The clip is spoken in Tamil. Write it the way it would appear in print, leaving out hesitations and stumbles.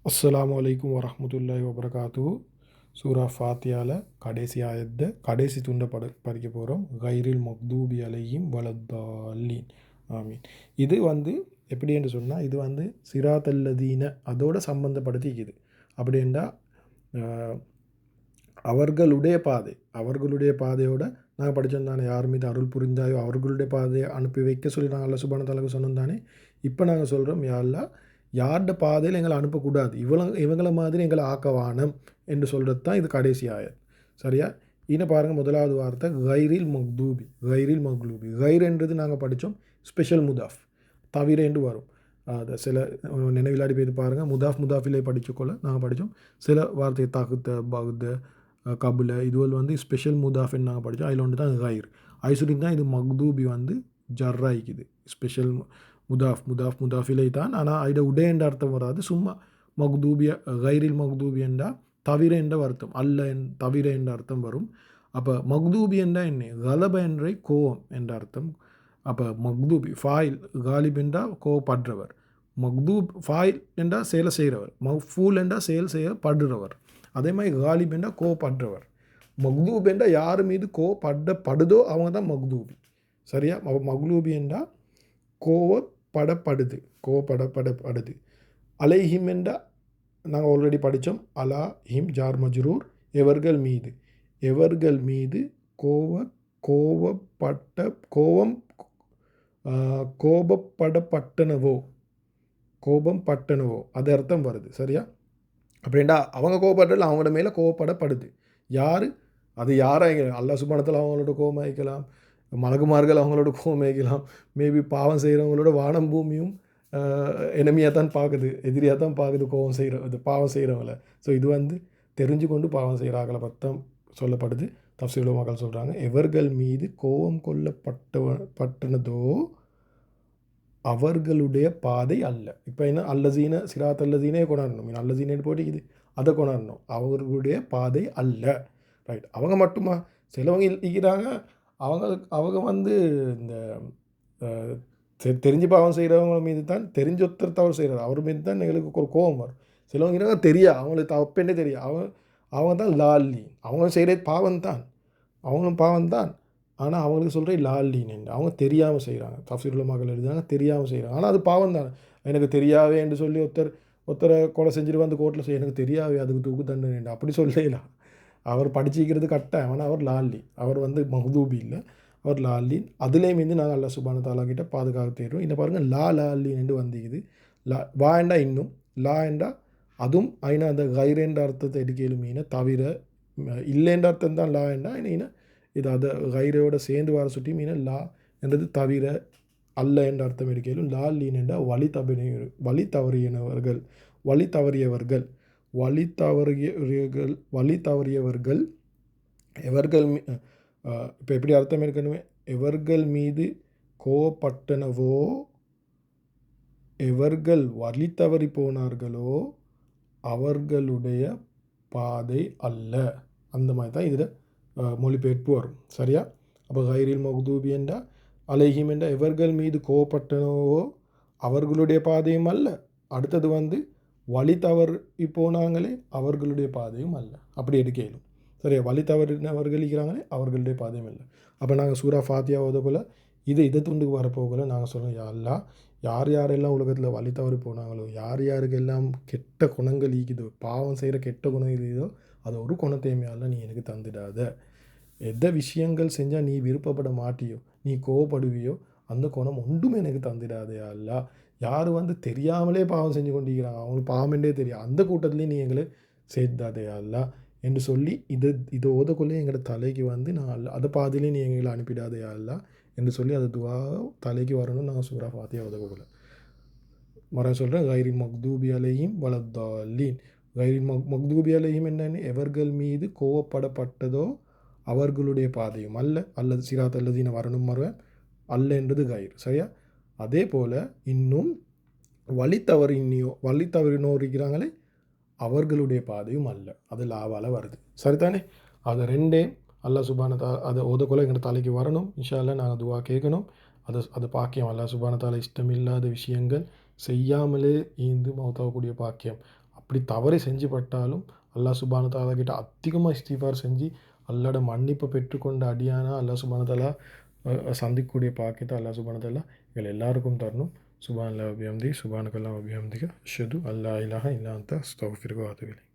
அஸ்ஸலாமு அலைக்கும் வரஹ்மத்துல்லாஹி வபரகாத்துஹு. சூரா ஃபாத்தியால கடைசி ஆயத்தை கடைசி துண்டை படிக்க போகிறோம். கைரில் மக்தூபி அலைஹிம் வலத்தாலீன். ஆமீன். இது எப்படி என்று சொன்னால், இது சிராத்தல்லதீன அதோட சம்பந்தப்படுத்திக்குது. அப்படின்னா அவர்களுடைய பாதை, அவர்களுடைய பாதையோட நாங்கள் படித்தோம் தானே, யார் மீது அருள் புரிந்தாயோ அவர்களுடைய பாதையை அனுப்பி வைக்க சொல்லி நாங்கள் அல்லா சுப்ஹானஹு வ தஆலாவுக்கு சொன்னோம் தானே. இப்போ நாங்கள் சொல்கிறோம், யா அல்லாஹ் யார்ட பாதையில் எங்களை அனுப்பக்கூடாது, இவங்கள மாதிரி எங்களை ஆக்கவானம் என்று சொல்கிறது தான் இது கடைசி ஆயத். சரியா? இன்னும் பாருங்கள், முதலாவது வார்த்தை கைரில் மக்தூபி. கைரில் மக்லூபி, கைர் என்றது நாங்கள் படித்தோம் ஸ்பெஷல் முதாஃப், தவிர என்று வரும். அதை சில நினைவிலாடி போய் பாருங்கள், முதாஃபிலே படிச்சுக்கொள்ள நாங்கள் படித்தோம். சில வார்த்தை தகுத்த பகுத கபுல இதுவல் ஸ்பெஷல் முதாஃப்னு நாங்கள் படித்தோம். அதில் ஒன்று தான் கைர். ஐசுரின் தான் இது மக்தூபி ஜர்ராய்க்குது. ஸ்பெஷல் முதாஃபிலை தான், ஆனால் அதில் உடைய என்ற அர்த்தம் வராது. சும்மா மக்தூபிய கைரில் மக்தூபி என்றால் தவிர என்ற அர்த்தம், அல்ல தவிர என்ற அர்த்தம் வரும். அப்போ மக்தூபி என்றால் என்ன? கலப என்ற கோவம் என்ற அர்த்தம். அப்போ மக்தூபி ஃபாயில், காலிப் என்றால் கோவப்படுறவர். மக்தூப் ஃபாயில் என்றால் செயலை செய்கிறவர். மஃபூல் என்றால் செயல் செய்யப்படுறவர். அதே மாதிரி காலிப் என்றால் கோவப்படுறவர். மக்தூப் என்றால் யார் மீது கோவப்படுதோ அவங்க தான் மக்தூபி. சரியா? மக்லூபி என்றால் கோவப்படப்படுது. அலைஹிம் என்றால் நாங்கள் ஆல்ரெடி படித்தோம். அலா ஹிம் ஜார் மஜ்ரூர், எவர்கள் மீது. எவர்கள் மீது கோபம் பட்டனவோ அது அர்த்தம் வருது. சரியா? அப்படின்டா அவங்க கோவப்படுறதில்ல, அவங்களோட மேலே கோவப்படப்படுது. யார்? அது யாராக அல்லாஹ் சுப்ஹானஹு வ தஆலா அவங்களோட கோபம் வைக்கலாம், மலக்குமார்கள் அவங்களோட கோபம் வைக்கலாம். மேபி பாவம் செய்கிறவங்களோட வானம் பூமியும் எனிமியாக தான் பார்க்குது, எதிரியாக தான் பார்க்குது பாவம் செய்கிறவங்கள. ஸோ இது தெரிஞ்சு கொண்டு பாவம் செய்கிறாங்கள பத்தம் சொல்லப்படுது. தஃப்சீர் உலமாக்கள் சொல்கிறாங்க, எவர்கள் மீது கோபம் கொள்ளப்பட்டனதோ அவர்களுடைய பாதை அல்ல. இப்போ என்ன? அல்லதீன சிராத் அல்லதீனே கொண்டாடணும். அல்லதீனே போட்டிக்குது, அதை கொண்டாடணும். அவர்களுடைய பாதை அல்ல. ரைட்? அவங்க மட்டுமா? சிலவங்க இருக்கிறாங்க, அவங்க இந்த தெரிஞ்சு பாவம் செய்கிறவங்க மீது தான், தெரிஞ்ச ஒருத்தர் தவறு செய்கிறார் அவர் மீது தான் எங்களுக்கு ஒரு கோபம் வரும். சிலவங்க இருக்கிறாங்க தெரியா, அவங்களுக்கு தப்பென்னே தெரியும், அவங்க தான் லால்லி. அவங்க செய்கிறது பாவம் தான், அவங்களும் பாவம் தான். ஆனால் அவங்களுக்கு சொல்கிறேன் லால்லீன் என்று. அவங்க தெரியாமல் செய்கிறாங்க. தஃப்சீர் உலமாக்கள் எழுதுறாங்க, தெரியாமல் செய்கிறாங்க. ஆனால் அது பாவம் தான். எனக்கு தெரியாவே என்று சொல்லி ஒருத்தரை கொலை செஞ்சுட்டு கோர்ட்டில் செய்ய, எனக்கு தெரியாவே அதுக்கு தூக்கு தண்டனை அப்படி சொல்லலாம். அவர் படிச்சிக்கிறது கட்டாயம், ஆனால் அவர் லால்லி. அவர் மஹ்தூபி இல்லை, அவர் லால்லீன். அதுலேயும் நாங்கள் அல்லாஹ் சுப்ஹானஹு வ தஆலா கிட்ட பாதுகாக்க தேடுறோம். இந்த பாருங்கள், லால்லீன் என்று வந்துக்குது. வா என்றா இன்னும், லா என்றா அதுவும், ஐநா அந்த கைர் என்ற அர்த்தத்தை எடுக்கலும் மீன தவிர, இல்லைன்ற அர்த்தம் தான் லா என்றா. இன்னும் இது அதை கைரோட சேர்ந்து வர சுட்டி மீன லா என்றது தவிர அல்ல என்ற அர்த்தம் எடுக்கலும். லால்லீன் என்றால் வழி தவறியவர்கள் எவர்கள் இப்போ எப்படி அர்த்தம் இருக்கணுமே? எவர்கள் மீது கோவப்பட்டனவோ, எவர்கள் வழி தவறி போனார்களோ அவர்களுடைய பாதை அல்ல. அந்த மாதிரி தான் இதில் மொழிபெயர்ப்பு வரும். சரியா? அப்போ கைரில் மக்தூபி என்றால் அலைஹிம் என்றால் எவர்கள் மீது கோவப்பட்டனவோ அவர்களுடைய பாதையும் அல்ல. அடுத்தது வழி தவறி போனாங்களே அவர்களுடைய பாதையும் அல்ல. அப்படி எடுக்கலும். சரியா? வழி தவறினவர்கள் இருக்கிறாங்களே அவர்களுடைய பாதையும் இல்லை. அப்போ நாங்கள் சூரா ஃபாத்தியா ஓதக்குள்ள இதை துண்டுக்கு வரப்போகல நாங்கள் சொல்கிறோம், யா அல்லாஹ் யார் யாரெல்லாம் உலகத்தில் வழி தவறி போனாங்களோ, யார் யாருக்கெல்லாம் கெட்ட குணங்கள் ஈக்குதோ, பாவம் செய்கிற கெட்ட குணங்கள் ஈக்குதோ, அதை ஒரு குணத்தையுமே நீ எனக்கு தந்துடாத. எந்த விஷயங்கள் செஞ்சால் நீ விருப்பப்பட மாட்டியோ, நீ கோவப்படுவியோ, அந்த குணம் ஒன்றுமே எனக்கு தந்துடாதே அல்லா. யார் தெரியாமலே பாவம் செஞ்சு கொண்டிருக்கிறாங்க, அவங்களுக்கு பாவமென்றே தெரியும், அந்த கூட்டத்துலேயும் நீ எங்களை சேர்த்தாதே அல்லா என்று சொல்லி இதை ஓதக்குள்ளே எங்களோட தலைக்கு நான் அதை பாதிலே நீ எங்களை அனுப்பிடாதே அல்லா என்று சொல்லி அது துவா தலைக்கு வரணும்னு நான் சூரா ஃபாத்தியா ஓதக்குள்ள மற சொல்கிறேன். கைரின் மக்தூபி அலைஹிம் வலத்தாலீன். கைரின் மக்தூபி அலைஹிம் என்னன்னு? எவர்கள் மீது கோவப்படப்பட்டதோ அவர்களுடைய பாதையும் அல்ல. அல்லது சிராத் அல்லதீன வரணும் மறுவேன் அல்ல என்றது கைர். சரியா? அதே போல் இன்னும் வழி தவறினோர் இருக்கிறாங்களே அவர்களுடைய பாதையும் அல்ல. அது லாவால் வருது. சரிதானே? அது ரெண்டே அல்லாஹ் சுப்ஹானஹு வ தஆலா அதை ஓதக்குள்ள எங்கள் தலைக்கு வரணும். இன்ஷா அல்லாஹ் நாங்கள் துவா கேட்கணும். அதை பாக்கியம். அல்லாஹ் சுப்ஹானஹு வ தஆலா இஷ்டமில்லாத விஷயங்கள் செய்யாமலே ஈந்து மௌத்தாகக்கூடிய பாக்கியம். அப்படி தவறு செஞ்சு பட்டாலும் அல்லாஹ் சுப்ஹானஹு தஆலா கிட்ட அதிகமாக இஸ்திஃபார் செஞ்சு அல்லாஹ்வோட மன்னிப்பை பெற்றுக்கொண்ட அடியானா அல்லாஹ் சுப்ஹானஹு தஆலா சந்திக்கக்கூடிய பாக்கியத்தை அல்லாஹ் சுப்ஹானஹு தஆலா எங்கள் எல்லாருக்கும் தரணும். சுப்ஹானல்லாஹி வ பிஹம்திஹி சுப்ஹானக்கல்லாஹு வ பிஹம்திக அஷ்ஹது அல்லா இலாஹ இல்லா அன்த அஸ்தக்ஃபிருக வ அத்தூபு இலைக்.